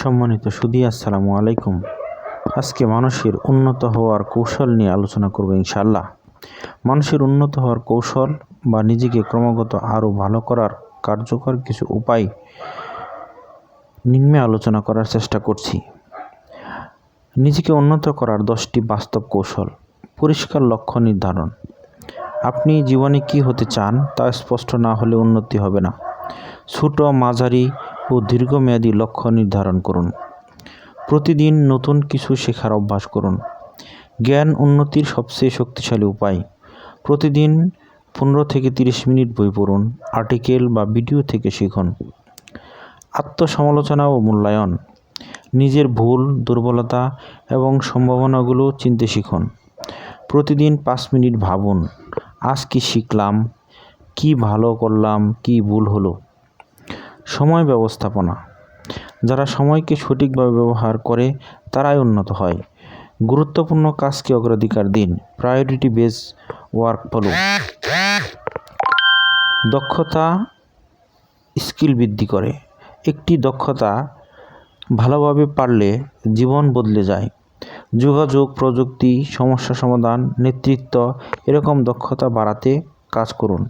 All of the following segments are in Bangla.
সম্মানিত সুধী, আসসালামু আলাইকুম। আজকে মানুষের উন্নত হওয়ার কৌশল নিয়ে আলোচনা করব ইনশাআল্লাহ। মানুষের উন্নত হওয়ার কৌশল বা নিজেকে ক্রমাগত আরও ভালো করার কার্যকর কিছু উপায় নিম্নে আলোচনা করার চেষ্টা করছি। নিজেকে উন্নত করার 10টি বাস্তব কৌশল। পরিষ্কার লক্ষ্য নির্ধারণ। আপনি জীবনে কি হতে চান তা স্পষ্ট না হলে উন্নতি হবে না। ছোট, মাঝারি ও দীর্ঘমেয়াদী লক্ষ্য নির্ধারণ করুন। প্রতিদিন নতুন কিছু শেখার অভ্যাস করুন। জ্ঞান উন্নতির সবচেয়ে শক্তিশালী উপায়। প্রতিদিন 15 থেকে 30 মিনিট বই পড়ুন, আর্টিকেল বা ভিডিও থেকে শিখুন। আত্মসমালোচনা ও মূল্যায়ন। নিজের ভুল, দুর্বলতা এবং সম্ভাবনাগুলো চিনতে শিখুন। প্রতিদিন 5 মিনিট ভাবুন, আজ কি শিখলাম, কি ভালো করলাম, কি ভুল হলো। সময় ব্যবস্থাপনা। যারা সময়কে সঠিকভাবে ব্যবহার করে তারাই উন্নত হয়। গুরুত্বপূর্ণ কাজকে অগ্রাধিকার দিন। Priority base work follow. দক্ষতা স্কিল বৃদ্ধি করে। একটি দক্ষতা ভালোভাবে পারলে জীবন বদলে যায়। যোগাযোগ, প্রযুক্তি, সমস্যা সমাধান, নেতৃত্ব এরকম দক্ষতা বাড়াতে কাজ করুন।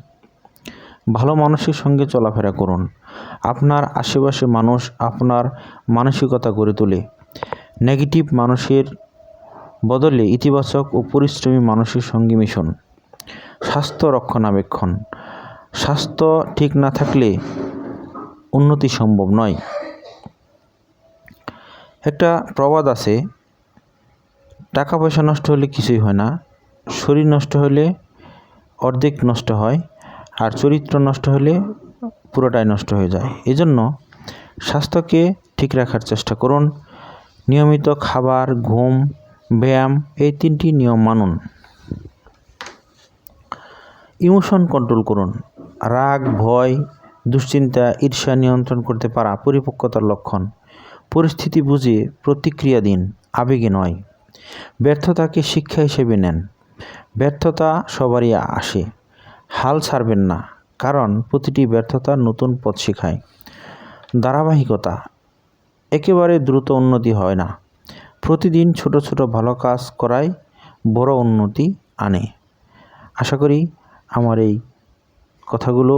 ভালো মানুষের সঙ্গে চলাফেরা করুন। আপনার আশেপাশে মানুষ আপনার মানসিকতা গড়ে তোলে। নেগেটিভ মানুষের বদলে ইতিবাচক ও পরিশ্রমী মানুষের সঙ্গে মিশুন। স্বাস্থ্য রক্ষণাবেক্ষণ। স্বাস্থ্য ঠিক না থাকলে উন্নতি সম্ভব নয়। একটা প্রবাদ আছে, টাকা পয়সা নষ্ট হলে কিছুই হয় না, শরীর নষ্ট হলে অর্ধেক নষ্ট হয়, আর চরিত্র নষ্ট হলে পুরোটাই নষ্ট হয়ে যায়। এজন্য স্বাস্থ্যকে ঠিক রাখার চেষ্টা করুন। নিয়মিত খাবার, ঘুম, ব্যায়াম এই 3টি নিয়ম মানুন। ইমোশন কন্ট্রোল করুন। রাগ, ভয়, দুশ্চিন্তা, ঈর্ষা নিয়ন্ত্রণ করতে পারা পরিপক্কতার লক্ষণ। পরিস্থিতি বুঝে প্রতিক্রিয়া দিন, আবেগে নয়। ব্যর্থতাকে শিক্ষা হিসেবে নেন। ব্যর্থতা সবারই আসে, হাল ছাড়বেন না, কারণ প্রতিটি ব্যর্থতা নতুন পথ শেখায়। ধারাবাহিকতা। একেবারে দ্রুত উন্নতি হয় না। প্রতিদিন ছোট ছোট ভালো কাজ করাই বড় উন্নতি আনে। আশা করি আমার এই কথাগুলো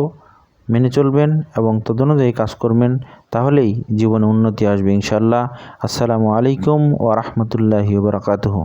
মেনে চলবেন এবং তদনুযায়ী কাজ করবেন, তাহলেই জীবনে উন্নতি আসবে ইনশাআল্লাহ। আসসালামু আলাইকুম ওয়া রাহমাতুল্লাহি ওয়া বারাকাতুহু।